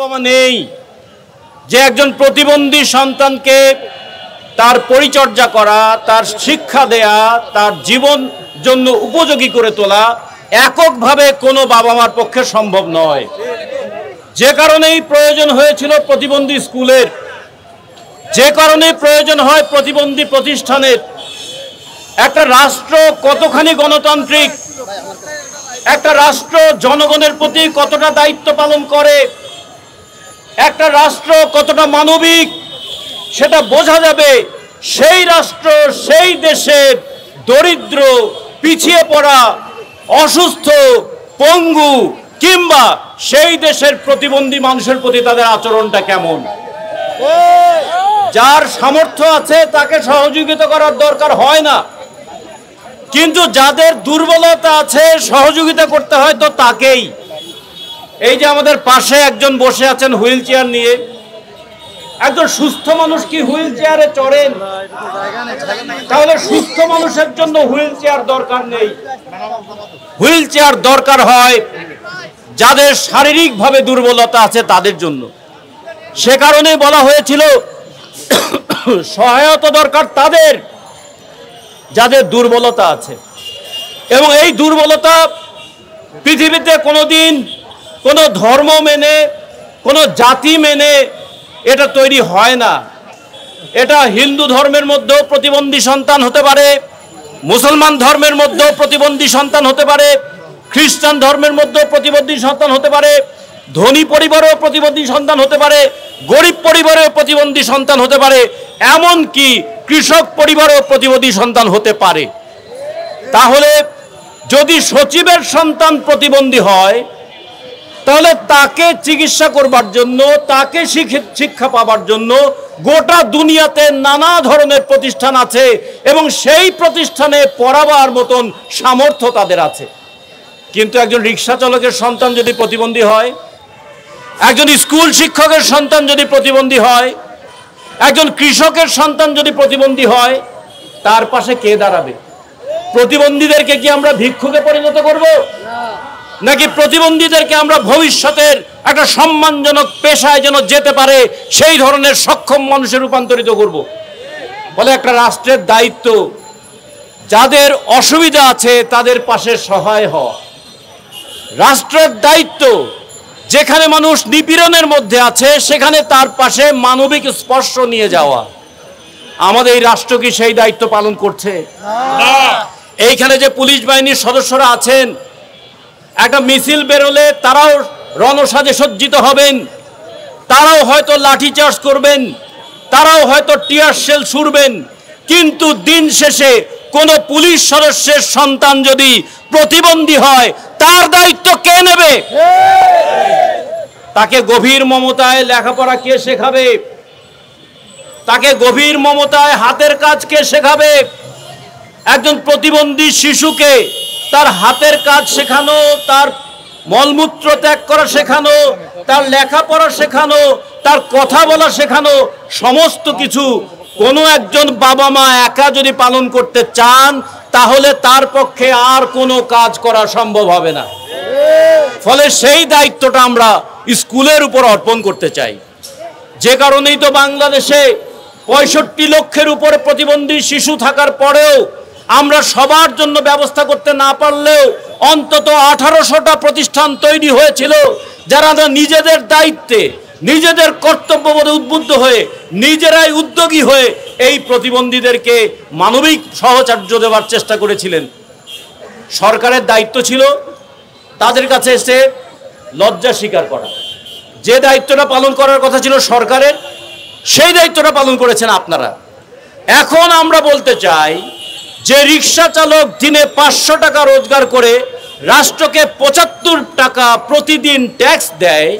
নেই যে একজন প্রতিবন্ধী সন্তানকে তার পরিচর্যা করা, তার শিক্ষা দেয়া, তার জীবন জন্য উপযোগী করে তোলা এককভাবে কোনো বাবা মার পক্ষে সম্ভব নয়। যে কারণেই প্রয়োজন হয়েছিল প্রতিবন্ধী স্কুলের, যে কারণে প্রয়োজন হয় প্রতিবন্ধী প্রতিষ্ঠানের। একটা রাষ্ট্র কতখানি গণতান্ত্রিক, একটা রাষ্ট্র জনগণের প্রতি কতটা দায়িত্ব পালন করে, একটা রাষ্ট্র কতটা মানবিক সেটা বোঝা যাবে সেই রাষ্ট্র, সেই দেশের দরিদ্র, পিছিয়ে পড়া, অসুস্থ, পঙ্গু কিংবা সেই দেশের প্রতিবন্ধী মানুষের প্রতি তাদের আচরণটা কেমন। যার সামর্থ্য আছে তাকে সহযোগিতা করার দরকার হয় না, কিন্তু যাদের দুর্বলতা আছে সহযোগিতা করতে হয় তো তাকেই। এই যে আমাদের পাশে একজন বসে আছেন হুইল চেয়ার নিয়ে, একজন সুস্থ মানুষ কি হুইল চেয়ারে চড়েন? তাহলে সুস্থ মানুষের জন্য হুইল চেয়ার দরকার নেই। হুইল চেয়ার দরকার হয় যাদের শারীরিকভাবে দুর্বলতা আছে তাদের জন্য। সে কারণে বলা হয়েছিল সহায়তা দরকার তাদের যাদের দুর্বলতা আছে। এবং এই দুর্বলতা পৃথিবীতে কোনোদিন কোনো ধর্ম মেনে, কোনো জাতি মেনে এটা তৈরি হয় না। এটা হিন্দু ধর্মের মধ্যেও প্রতিবন্ধী সন্তান হতে পারে, মুসলমান ধর্মের মধ্যেও প্রতিবন্ধী সন্তান হতে পারে, খ্রিস্টান ধর্মের মধ্যেও প্রতিবন্ধী সন্তান হতে পারে, ধনী পরিবারেও প্রতিবন্ধী সন্তান হতে পারে, গরিব পরিবারেও প্রতিবন্ধী সন্তান হতে পারে, এমনকি কৃষক পরিবারেও প্রতিবন্ধী সন্তান হতে পারে। তাহলে যদি সচিবের সন্তান প্রতিবন্ধী হয় তাহলে তাকে চিকিৎসা করবার জন্য, তাকে শিক্ষা পাবার জন্য গোটা দুনিয়াতে নানা ধরনের প্রতিষ্ঠান আছে এবং সেই প্রতিষ্ঠানে পড়াবার মতন সামর্থ্য তাদের আছে। কিন্তু একজন রিক্সা চালকের সন্তান যদি প্রতিবন্ধী হয়, একজন স্কুল শিক্ষকের সন্তান যদি প্রতিবন্ধী হয়, একজন কৃষকের সন্তান যদি প্রতিবন্ধী হয়, তার পাশে কে দাঁড়াবে? প্রতিবন্ধীদেরকে কি আমরা ভিক্ষুকে পরিণত করব, নাকি প্রতিবন্ধীদেরকে আমরা ভবিষ্যতের একটা সম্মানজনক পেশায় যেন যেতে পারে সেই ধরনের সক্ষম মানুষে রূপান্তরিত করব? বলে একটা রাষ্ট্রের দায়িত্ব যাদের অসুবিধা আছে তাদের পাশে সহায় হওয়া। রাষ্ট্রের দায়িত্ব যেখানে মানুষ নিপীড়নের মধ্যে আছে সেখানে তার পাশে মানবিক স্পর্শ নিয়ে যাওয়া। আমাদের এই রাষ্ট্র কি সেই দায়িত্ব পালন করছে? এইখানে যে পুলিশ বাহিনীর সদস্যরা আছেন, একটা মিছিল বেরোলে তারাও রণসাজে সজ্জিত হবেন, তারাও হয়তো লাঠিচার্জ করবেন, তারাও হয়তো টিয়ার শেল ছুড়বেন, কিন্তু দিন শেষে কোনো পুলিশ সদস্যের সন্তান যদি প্রতিবন্ধী হয় তার দায়িত্ব কে নেবে? তাকে গভীর মমতায় লেখাপড়া কে শেখাবে? তাকে গভীর মমতায় হাতের কাজ কে শেখাবে? একজন প্রতিবন্ধী শিশুকে তার হাতের কাজ শেখানো, তার মলমূত্র ত্যাগ করা শেখানো, তার লেখাপড়া শেখানো, তার কথা বলা শেখানো, সমস্ত কিছু কোনো একজন বাবা মা একা যদি পালন করতে চান তাহলে তার পক্ষে আর কোনো কাজ করা সম্ভব হবে না। ফলে সেই দায়িত্বটা আমরা স্কুলের উপর অর্পণ করতে চাই। যে কারণেই তো বাংলাদেশে 65 লক্ষের উপরে প্রতিবন্ধী শিশু থাকার পরেও আমরা সবার জন্য ব্যবস্থা করতে না পারলেও অন্তত 1800টা প্রতিষ্ঠান তৈরি হয়েছিল যারা নিজেদের দায়িত্বে, নিজেদের কর্তব্যবোধে উদ্বুদ্ধ হয়ে, নিজেরাই উদ্যোগী হয়ে এই প্রতিবন্ধীদেরকে মানবিক সাহায্য দেওয়ার চেষ্টা করেছিলেন। সরকারের দায়িত্ব ছিল তাদের কাছে এসে লজ্জা স্বীকার করা। যে দায়িত্বটা পালন করার কথা ছিল সরকারের, সেই দায়িত্বটা পালন করেছেন আপনারা। এখন আমরা বলতে চাই যে রিক্সা চালক দিনে 500 টাকা রোজগার করে রাষ্ট্রকে 75 টাকা প্রতিদিন ট্যাক্স দেয়,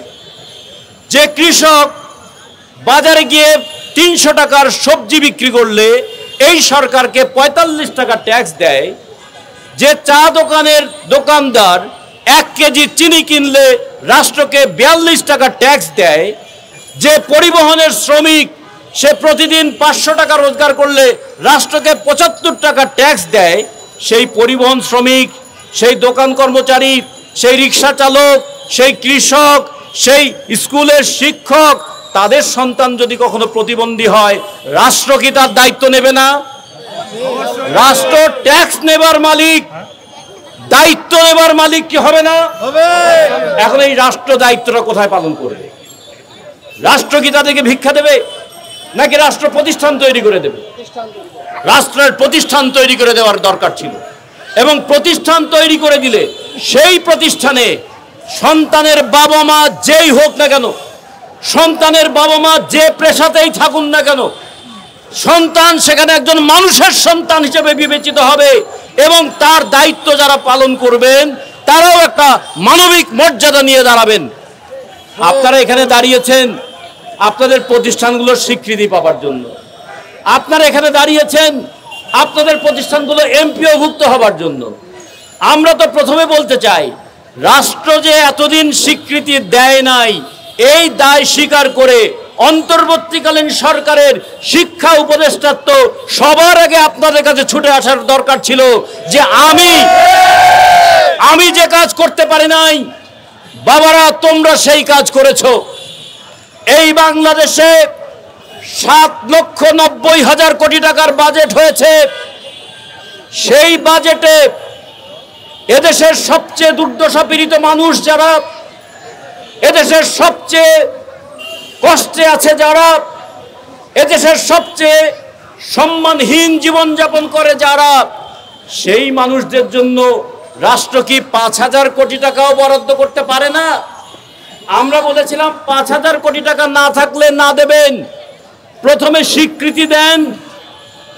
যে কৃষক বাজারে গিয়ে 300 টাকার সবজি বিক্রি করলে এই সরকারকে 45 টাকা ট্যাক্স দেয়, যে চা দোকানের দোকানদার 1 কেজি চিনি কিনলে রাষ্ট্রকে 42 টাকা ট্যাক্স দেয়, যে পরিবহনের শ্রমিক সে প্রতিদিন 500 টাকা রোজগার করলে রাষ্ট্রকে 75 টাকা ট্যাক্স দেয়, সেই পরিবহন শ্রমিক, সেই দোকান কর্মচারী, সেই রিক্সা চালক, সেই কৃষক সেই স্কুলের শিক্ষক তাদের সন্তান যদি কখনো প্রতিবন্ধী হয়, রাষ্ট্র কি তার দায়িত্ব নেবে না? রাষ্ট্র ট্যাক্স নেবার মালিক, দায়িত্ব নেবার মালিক কি হবে না? এখন এই রাষ্ট্র দায়িত্বটা কোথায় পালন করবে? রাষ্ট্র কি তাদেরকে ভিক্ষা দেবে, নাকি রাষ্ট্র প্রতিষ্ঠান তৈরি করে দেবে? রাষ্ট্রের প্রতিষ্ঠান তৈরি করে দেওয়ার দরকার ছিল, এবং প্রতিষ্ঠান তৈরি করে দিলে সেই প্রতিষ্ঠানে সন্তানের বাবা মা যেই হোক না কেন, সন্তানের বাবা মা যে পেশাতেই থাকুন না কেন, সন্তান সেখানে একজন মানুষের সন্তান হিসেবে বিবেচিত হবে, এবং তার দায়িত্ব যারা পালন করবেন তারাও একটা মানবিক মর্যাদা নিয়ে দাঁড়াবেন। আপনারা এখানে দাঁড়িয়েছেন আপনাদের প্রতিষ্ঠানগুলোর স্বীকৃতি পাওয়ার জন্য, আপনারা এখানে দাঁড়িয়েছেন আপনাদের প্রতিষ্ঠানগুলো এমপিওভুক্ত হবার জন্য। আমরা তো প্রথমে বলতে চাই, রাষ্ট্র যে এতদিন স্বীকৃতি দেয় নাই, এই দায় স্বীকার করে অন্তর্বর্তীকালীন সরকারের শিক্ষা উপদেষ্টার তো সবার আগে আপনাদের কাছে ছুটে আসার দরকার ছিল যে আমি যে কাজ করতে পারি নাই, বাবারা তোমরা সেই কাজ করেছো। এই বাংলাদেশে 7,90,000 কোটি টাকার বাজেট হয়েছে। সেই বাজেটে এদেশের সবচেয়ে দুর্দশা পীড়িত মানুষ যারা, এদেশের সবচেয়ে কষ্টে আছে যারা, এদেশের সবচেয়ে সম্মানহীন জীবনযাপন করে যারা, সেই মানুষদের জন্য রাষ্ট্র কি 5,000 কোটি টাকাও বরাদ্দ করতে পারে না? আমরা বলেছিলাম 5,000 কোটি টাকা না থাকলে না দেবেন, প্রথমে স্বীকৃতি দেন,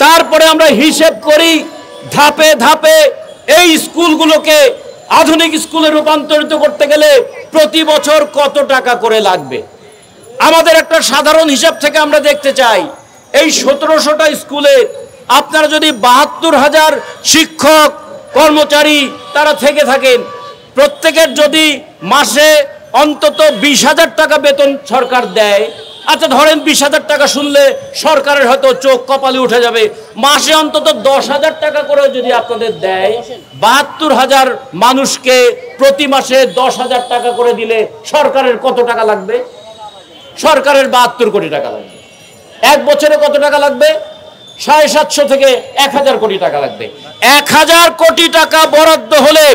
তারপরে আমরা হিসেব করি ধাপে ধাপে এই স্কুলগুলোকে আধুনিক স্কুলে রূপান্তরিত করতে গেলে প্রতি বছর কত টাকা করে লাগবে। আমাদের একটা সাধারণ হিসাব থেকে আমরা দেখতে চাই, এই 1700টা স্কুলে আপনারা যদি 72,000 শিক্ষক কর্মচারী তারা থেকে থাকেন, প্রত্যেকের যদি মাসে অন্তত 20,000 টাকা বেতন সরকার দেয়, আচ্ছা ধরেন 20,000 টাকা শুনলে সরকারের হয়তো চোখ কপালে উঠে যাবে, মাসে অন্তত 10,000 টাকা করে যদি আপনাদের দেয়, 72,000 মানুষকে প্রতি মাসে 10,000 টাকা করে দিলে সরকারের কত টাকা লাগবে? সরকারের 72 কোটি টাকা লাগবে। এক বছরে কত টাকা লাগবে? 750 থেকে 1,000 কোটি টাকা লাগবে। 1,000 কোটি টাকা বরাদ্দ হলে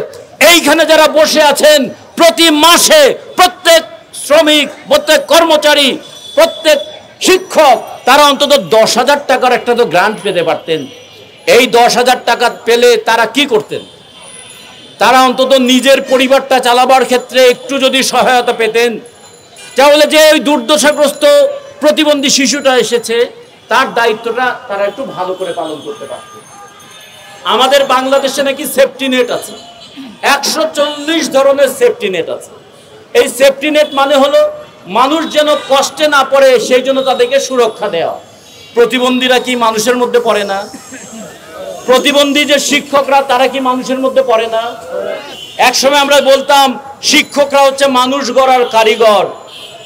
এইখানে যারা বসে আছেন প্রতি মাসে প্রত্যেক শ্রমিক, প্রত্যেক কর্মচারী, প্রত্যেক শিক্ষক তারা অন্তত 10,000 টাকার একটা তো গ্রান্ট পেতে পারতেন। এই 10,000 টাকা পেলে তারা কি করতেন? তারা অন্তত নিজের পরিবারটা চালাবার ক্ষেত্রে একটু যদি সহায়তা পেতেন, তাহলে যে ওই দুর্দশাগ্রস্ত প্রতিবন্ধী শিশুটা এসেছে তার দায়িত্বটা তারা একটু ভালো করে পালন করতে পারত। আমাদের বাংলাদেশে নাকি সেফটি নেট আছে, 140 ধরনের সেফটি নেট আছে। এই সেফটি নেট মানে হলো মানুষ যেন কষ্টে না পড়ে সেই জন্য তাদেরকে সুরক্ষা দেওয়া। প্রতিবন্ধীরা কি মানুষের মধ্যে পড়ে না? প্রতিবন্ধী যে শিক্ষকরা তারা কি মানুষের মধ্যে পড়ে না? একসময় আমরা বলতাম শিক্ষকরা হচ্ছে মানুষ গড়ার কারিগর।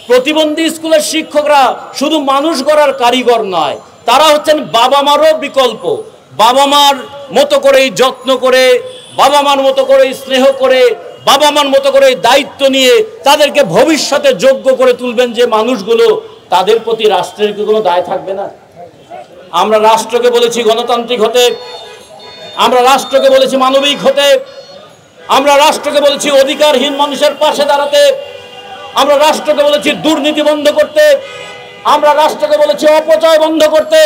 প্রতিবন্ধী স্কুলের শিক্ষকরা শুধু মানুষ গড়ার কারিগর নয়, তারা হচ্ছেন বাবা মারও বিকল্প। বাবা মার মতো করেই যত্ন করে, বাবা মার মতো করে স্নেহ করে, বাবা মার মতো করে দায়িত্ব নিয়ে তাদেরকে ভবিষ্যতে যোগ্য করে তুলবেন যে মানুষগুলো, তাদের প্রতি রাষ্ট্রের কি কোনো দায় থাকবে না? আমরা রাষ্ট্রকে বলেছি গণতান্ত্রিক হতে, আমরা রাষ্ট্রকে বলেছি মানবিক হতে, আমরা রাষ্ট্রকে বলেছি অধিকারহীন মানুষের পাশে দাঁড়াতে, আমরা রাষ্ট্রকে বলেছি দুর্নীতি বন্ধ করতে, আমরা রাষ্ট্রকে বলেছি অপচয় বন্ধ করতে।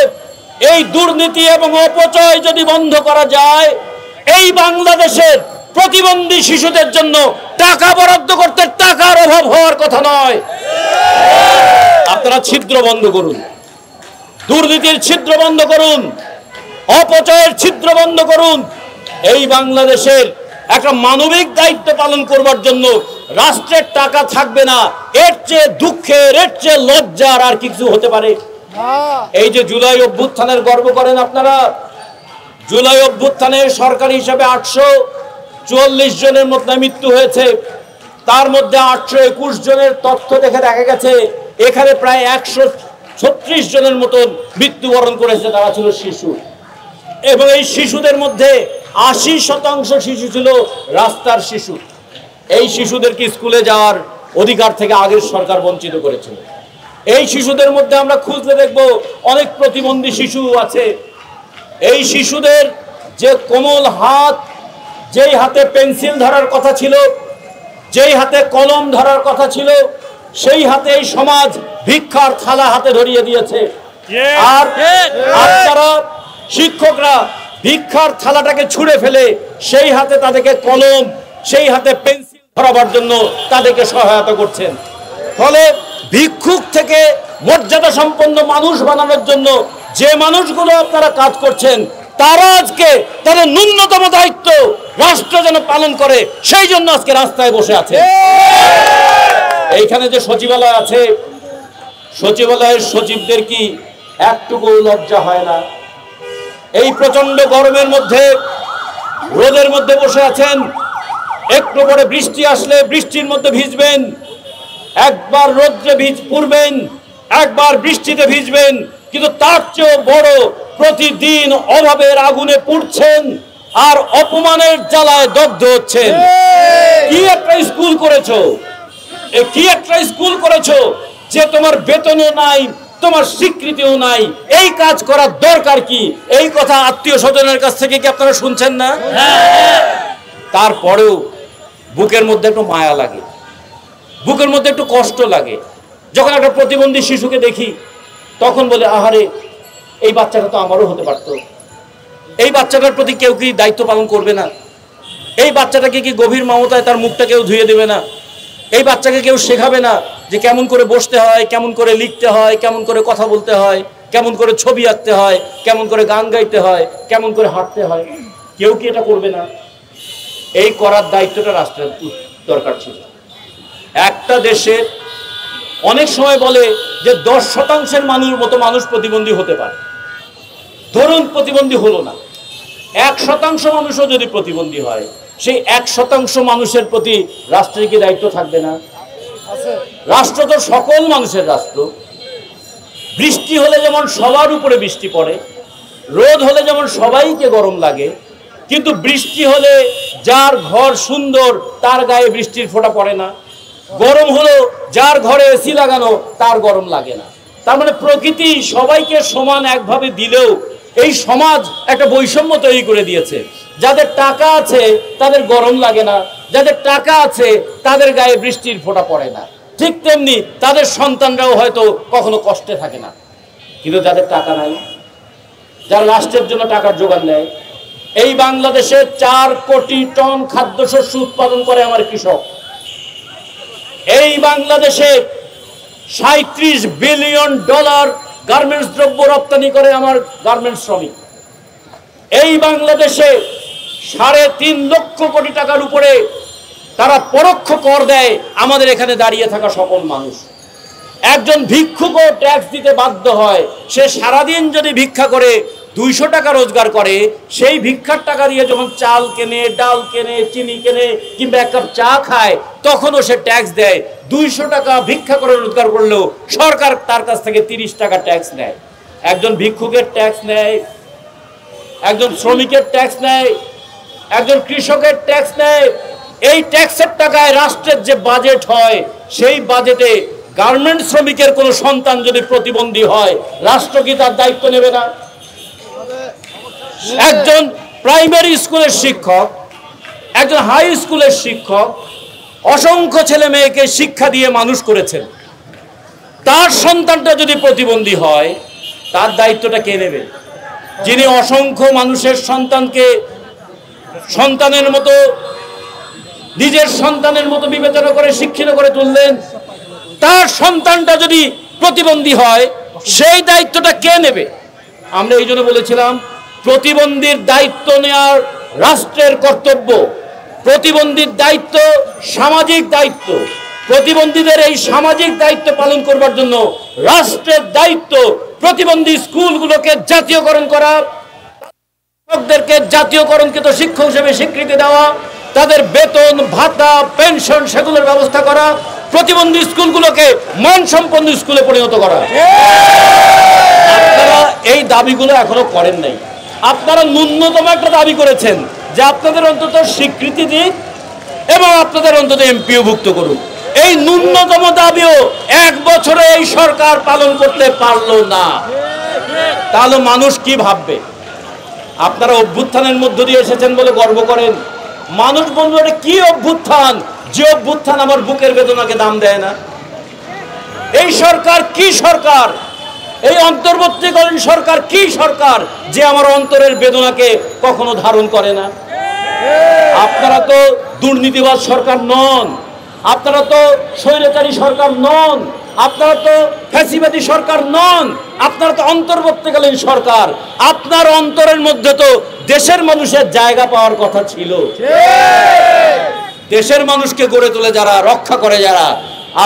এই দুর্নীতি এবং অপচয় যদি বন্ধ করা যায়, এই বাংলাদেশের প্রতিবন্ধী শিশুদের জন্য টাকা বরাদ্দ করতে টাকার অভাব হওয়ার কথা নয়। আপনারা ছিদ্র বন্ধ করুন, দুর্নীতির ছিদ্র বন্ধ করুন, অপচয়ের ছিদ্র বন্ধ করুন। এই বাংলাদেশের একটা মানবিক দায়িত্ব পালন করবার জন্য রাষ্ট্রের টাকা থাকবে না, এর চেয়ে দুঃখের, এর চেয়ে লজ্জার আর কিছু হতে পারে? এই যে জুলাই অভ্যুত্থানের গর্ব করেন আপনারা, জুলাই অভ্যুত্থানে সরকারি হিসাবে 844 জনের মধ্যে মৃত্যু হয়েছে, তার মধ্যে 821 জনের তথ্য দেখে দেখা গেছে এখানে প্রায় 136 জনের মতন মৃত্যুবরণ করেছে, তারা ছিল শিশু। এবং এই শিশুদের মধ্যে 80% শিশু ছিল রাস্তার শিশু। এই শিশুদের কি স্কুলে যাওয়ার অধিকার থেকে আগের সরকার বঞ্চিত করেছিল। এই শিশুদের মধ্যে আমরা খুঁজলে দেখব অনেক প্রতিবন্ধী শিশু আছে। এই শিশুদের যে কোমল হাত, যেই হাতে পেন্সিল ধরার কথা ছিল, যেই হাতে কলম ধরার কথা ছিল, সেই হাতে এই সমাজ ভিক্ষার থালা হাতে ধরিয়ে দিয়েছে। আর আপনারা শিক্ষকরা ভিক্ষার থালাটাকে ছুঁড়ে ফেলে সেই হাতে তাদেরকে কলম, সেই হাতে পেন্সিল ধরাবার জন্য তাদেরকে সহায়তা করছেন। ফলে ভিক্ষুক থেকে মর্যাদা সম্পন্ন মানুষ বানানোর জন্য যে মানুষগুলো আপনারা কাজ করছেন, তারা আজকে তাদের ন্যূনতম দায়িত্ব রাষ্ট্র যেন পালন করে, সেই জন্য আজকে রাস্তায় বসে আছে। এইখানে যে সচিবালয় আছে, সচিবালয়ের সচিবদের কি একটুকু লজ্জা হয় না? এই প্রচন্ড গরমের মধ্যে, রোদের মধ্যে বসে আছেন। একটু পরে বৃষ্টি আসলে বৃষ্টির মধ্যে ভিজবেন, একবার রোদ্রে পড়বেন, একবার বৃষ্টিতে ভিজবেন, কিন্তু তার চেয়েও বড় প্রতিদিন অভাবের আগুনে পুড়ছেন আর অপমানের জ্বালায় দগ্ধ হচ্ছেন। কি একটা স্কুল করেছো, কি একটা স্কুল করেছো যে তোমার বেতনও নাই, তোমার স্বীকৃতিও নাই। এই কাজ করার দরকার কি? এই কথা আত্মীয় স্বজনের কাছ থেকে কি আপনারা শুনছেন না? তারপরেও বুকের মধ্যে একটু মায়া লাগে, বুকের মধ্যে একটু কষ্ট লাগে। যখন একটা প্রতিবন্ধী শিশুকে দেখি তখন বলে, আহারে, এই বাচ্চাটা তো আমারও হতে পারতো। এই বাচ্চাটার প্রতি কেউ কি দায়িত্ব পালন করবে না? এই বাচ্চাটাকে কি গভীর মমতায় তার মুখটা কেউ ধুয়ে দেবে না? এই বাচ্চাকে কেউ শেখাবে না যে কেমন করে বসতে হয়, কেমন করে লিখতে হয়, কেমন করে কথা বলতে হয়, কেমন করে ছবি আঁকতে হয়, কেমন করে গান গাইতে হয়, কেমন করে হাঁটতে হয়? কেউ কি এটা করবে না? এই করার দায়িত্বটা রাষ্ট্রের দরকার ছিল। একটা দেশের অনেক সময় বলে যে 10% মানুষ প্রতিবন্ধী হতে পারে। ধরুন প্রতিবন্ধী হলো না, 1% মানুষও যদি প্রতিবন্ধী হয়, সেই 1% মানুষের প্রতি রাষ্ট্রের কি দায়িত্ব থাকবে না? রাষ্ট্র তো সকল মানুষের রাষ্ট্র। বৃষ্টি হলে যেমন সবার উপরে বৃষ্টি পড়ে, রোদ হলে যেমন সবাইকে গরম লাগে, কিন্তু বৃষ্টি হলে যার ঘর সুন্দর তার গায়ে বৃষ্টির ফোঁটা পড়ে না। গরম হলো যার ঘরে এসি লাগানো তার গরম লাগে না। তার মানে প্রকৃতি সবাইকে সমান একভাবে দিলেও এই সমাজ একটা বৈষম্য তৈরি করে দিয়েছে। যাদের টাকা আছে তাদের গরম লাগে না, যাদের টাকা আছে তাদের গায়ে বৃষ্টির ফোঁটা পড়ে না। ঠিক তেমনি তাদের সন্তানরাও হয়তো কখনো কষ্টে থাকে না। কিন্তু যাদের টাকা নাই, যারা রাষ্ট্রের জন্য টাকার জোগান দেয়, এই বাংলাদেশে 4 কোটি টন খাদ্যশস্য উৎপাদন করে আমার কৃষক। এই বাংলাদেশে 37 বিলিয়ন ডলার গার্মেন্টস দ্রব্য রপ্তানি করে আমার গার্মেন্টস শ্রমিক। এই বাংলাদেশে 3.5 লক্ষ কোটি টাকার উপরে তারা পরোক্ষ কর দেয় আমাদের এখানে দাঁড়িয়ে থাকা সকল মানুষ। একজন ভিক্ষুকও ট্যাক্স দিতে বাধ্য হয়। সে সারাদিন যদি ভিক্ষা করে 200 টাকা রোজগার করে, সেই ভিক্ষার টাকা দিয়ে যখন চাল কেনে, ডাল কেনে, চিনি কেনে কিংবা এক কাপ চা খায়, তখনও সে ট্যাক্স দেয়। 200 টাকা ভিক্ষা করে রোজগার করলেও সরকার তার কাছ থেকে 30 টাকা ট্যাক্স নেয়। একজন ভিক্ষুকের ট্যাক্স নেয়, একজন শ্রমিকের ট্যাক্স নেয়, একজন কৃষকের ট্যাক্স নেয়। এই ট্যাক্সের টাকায় রাষ্ট্রের যে বাজেট হয়, সেই বাজেটে গার্মেন্টস শ্রমিকের কোনো সন্তান যদি প্রতিবন্ধী হয়, রাষ্ট্র কি তার দায়িত্ব নেবে না? একজন প্রাইমারি স্কুলের শিক্ষক, একজন হাই স্কুলের শিক্ষক অসংখ্য ছেলে মেয়েকে শিক্ষা দিয়ে মানুষ করেছেন। তার সন্তানটা যদি প্রতিবন্ধী হয়, তার দায়িত্বটা কে নেবে? যিনি অসংখ্য মানুষের সন্তানকে সন্তানের মতো, নিজের সন্তানের মতো বিবেচনা করে শিক্ষিত করে তুললেন, তার সন্তানটা যদি প্রতিবন্ধী হয়, সেই দায়িত্বটা কে নেবে? আমরা এই জন্য বলেছিলাম প্রতিবন্ধীর দায়িত্ব নেওয়ার রাষ্ট্রের কর্তব্য। প্রতিবন্ধীর দায়িত্ব সামাজিক দায়িত্ব। প্রতিবন্ধীদের এই সামাজিক দায়িত্ব পালন করবার জন্য রাষ্ট্রের দায়িত্ব প্রতিবন্ধী স্কুলগুলোকে জাতীয়করণ করা, শিক্ষকদেরকে জাতীয়করণকৃত শিক্ষক হিসেবে স্বীকৃতি দেওয়া, তাদের বেতন ভাতা পেনশন সেগুলোর ব্যবস্থা করা, প্রতিবন্ধী স্কুলগুলোকে মানসম্পন্ন স্কুলে পরিণত করা। আপনারা এই দাবিগুলো এখনো করেন নাই। আপনারা ন্যূনতম একটা দাবি করেছেন যে আপনাদের অন্তত স্বীকৃতি দিক এবং আপনাদের অন্তত এমপিও ভুক্ত করুন। এই ন্যূনতম দাবিও 1 বছরে এই সরকার পালন করতে পারলো না, তাহলে মানুষ কি ভাববে? আপনারা অভ্যুত্থানের মধ্য দিয়ে এসেছেন বলে গর্ব করেন, মানুষ বলবে এটা কি অভ্যুত্থান, যে অভ্যুত্থান আমার বুকের বেদনাকে দাম দেয় না। এই সরকার কি সরকার, এই অন্তর্বর্তীকালীন সরকার কি সরকার যে আমার অন্তরের বেদনাকে কখনো ধারণ করে না? আপনারা তো দুর্নীতিবাজ সরকার নন, আপনারা তো স্বৈরাচারী সরকার নন, আপনারা তো ফ্যাসিবাদী সরকার নন, আপনারা তো অন্তর্বর্তীকালীন সরকার। আপনার অন্তরের মধ্যে তো দেশের মানুষের জায়গা পাওয়ার কথা ছিল। দেশের মানুষকে গড়ে তোলে যারা, রক্ষা করে যারা,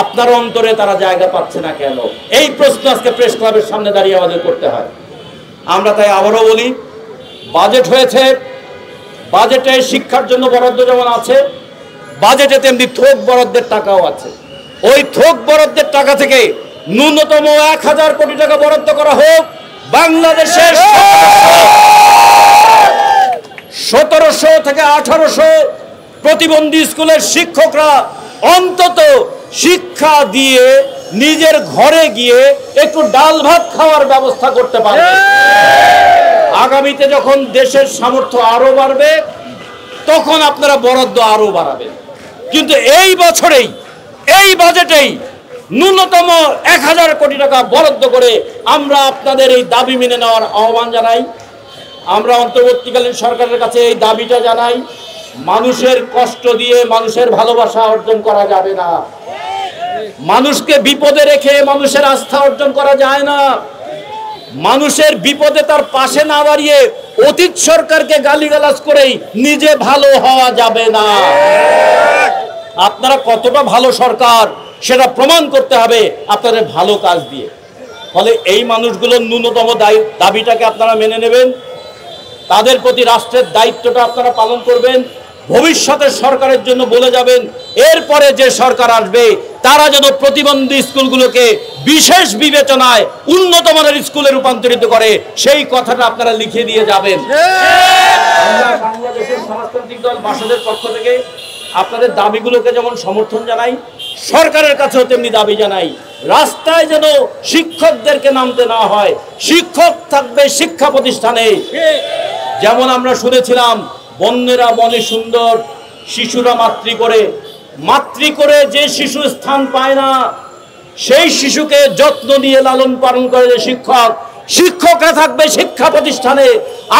আপনার অন্তরে তারা জায়গা পাচ্ছে না কেন? এই প্রশ্ন আজকে প্রেস ক্লাবের সামনে দাঁড়িয়ে আমাদের করতে হয়। আমরা তাই আবারও বলি, বাজেট হয়েছে, বাজেটে শিক্ষার জন্য বরাদ্দ যেমন আছে, বাজেটে তেমনি থোক বরাদ্দের টাকাও আছে। ওই থোক বরাদ্দের টাকা থেকে ন্যূনতম 1000 কোটি টাকা বরাদ্দ করা হোক। বাংলাদেশের 1700 থেকে 1800 প্রতিবন্ধী স্কুলের শিক্ষকরা অন্তত শিক্ষা দিয়ে নিজের ঘরে গিয়ে একটু ডাল ভাত খাওয়ার ব্যবস্থা করতে পারবে। আগামীতে যখন দেশের সামর্থ্য আরো বাড়বে তখন আপনারা বরাদ্দ আরো বাড়াবেন, কিন্তু এই বছরেই, এই বাজেটেই ন্যূনতম 1000 কোটি টাকা বরাদ্দ করে আমরা আপনাদের এই দাবি মেনে নেওয়ার আহ্বান জানাই। আমরা অন্তর্বর্তীকালীন সরকারের কাছে এই দাবিটা জানাই, মানুষের কষ্ট দিয়ে মানুষের ভালোবাসা অর্জন করা যাবে না, মানুষকে বিপদে রেখে মানুষের আস্থা অর্জন করা যায় না, মানুষের বিপদে তার পাশে না দাঁড়িয়ে অতীত সরকারকে গালিগালাজ করেই নিজে ভালো হওয়া যাবে না। আপনারা কতটা ভালো সরকার সেটা প্রমাণ করতে হবে আপনাদের ভালো কাজ দিয়ে। ফলে এই মানুষগুলোর ন্যূনতম দাবিটাকে আপনারা মেনে নেবেন, তাদের প্রতি রাষ্ট্রের দায়িত্বটা আপনারা পালন করবেন, ভবিষ্যতের সরকারের জন্য বলে যাবেন এরপরে যে সরকার আসবে তারা যেন প্রতিবন্ধী স্কুলগুলোকে বিশেষ বিবেচনায় উন্নত মানের স্কুলে রূপান্তরিত করে, সেই কথাটা আপনারা লিখে দিয়ে যাবেন। আমরা বাংলাদেশের সমাজতান্ত্রিক দল বাসদের পক্ষ থেকে আপনাদের দাবিগুলোকে যেমন সমর্থন জানাই, সরকারের কাছেও তেমনি দাবি জানাই, রাস্তায় যেন শিক্ষকদেরকে নামতে না হয়, শিক্ষক থাকবে শিক্ষা প্রতিষ্ঠানে। যেমন আমরা শুনেছিলাম বন্যেরা বনে সুন্দর, শিশুরা মাতৃ করে যে শিশু স্থান পায় না সেই শিশুকে যত্ন নিয়ে লালন পালন করে যে শিক্ষকরা থাকবে শিক্ষা প্রতিষ্ঠানে।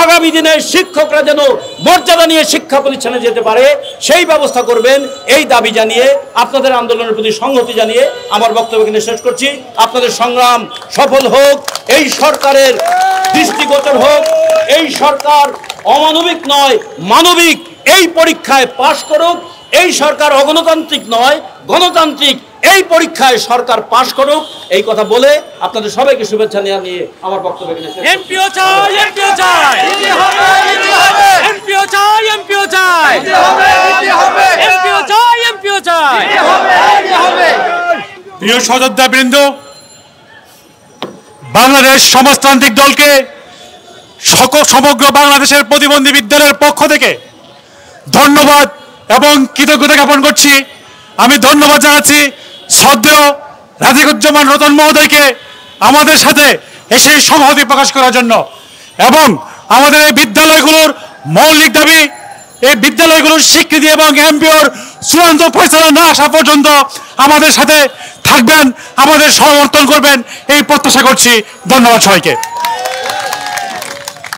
আগামী দিনে শিক্ষকরা যেন মর্যাদা নিয়ে শিক্ষা প্রতিষ্ঠানে যেতে পারে সেই ব্যবস্থা করবেন, এই দাবি জানিয়ে আপনাদের আন্দোলনের প্রতি সংহতি জানিয়ে আমার বক্তব্য এখানে শেষ করছি। আপনাদের সংগ্রাম সফল হোক, এই সরকারের দৃষ্টিগোচর হোক, এই সরকার অমানবিক নয় মানবিক এই পরীক্ষায় পাশ করুক, এই সরকার অগণতান্ত্রিক নয় গণতান্ত্রিক এই পরীক্ষায় সরকার পাশ করুক, এই কথা বলে আপনাদের সবাইকে শুভেচ্ছা নিয়ে আমার বক্তব্য এখানে শেষ। এমপিও চাই, এমপিও চাই, এমপিও চাই, এমপিও চাই, এমপিও চাই, এমপিও চাই। প্রিয় সহযোদ্ধাবৃন্দ, বাংলাদেশ সমাজতান্ত্রিক দলকে সমগ্র বাংলাদেশের প্রতিবন্ধী বিদ্যালয়ের পক্ষ থেকে ধন্যবাদ এবং কৃতজ্ঞতা জ্ঞাপন করছি। আমি ধন্যবাদ জানাচ্ছি শ্রদ্ধেয় রাজিকুজ্জামান রতন মহোদয়কে আমাদের সাথে এসে সংহতি প্রকাশ করার জন্য, এবং আমাদের এই বিদ্যালয়গুলোর মৌলিক দাবি, এই বিদ্যালয়গুলোর স্বীকৃতি এবং এমপিওর চূড়ান্ত ফয়সালা না আসা পর্যন্ত আমাদের সাথে থাকবেন, আমাদের সমর্থন করবেন এই প্রত্যাশা করছি। ধন্যবাদ সবাইকে।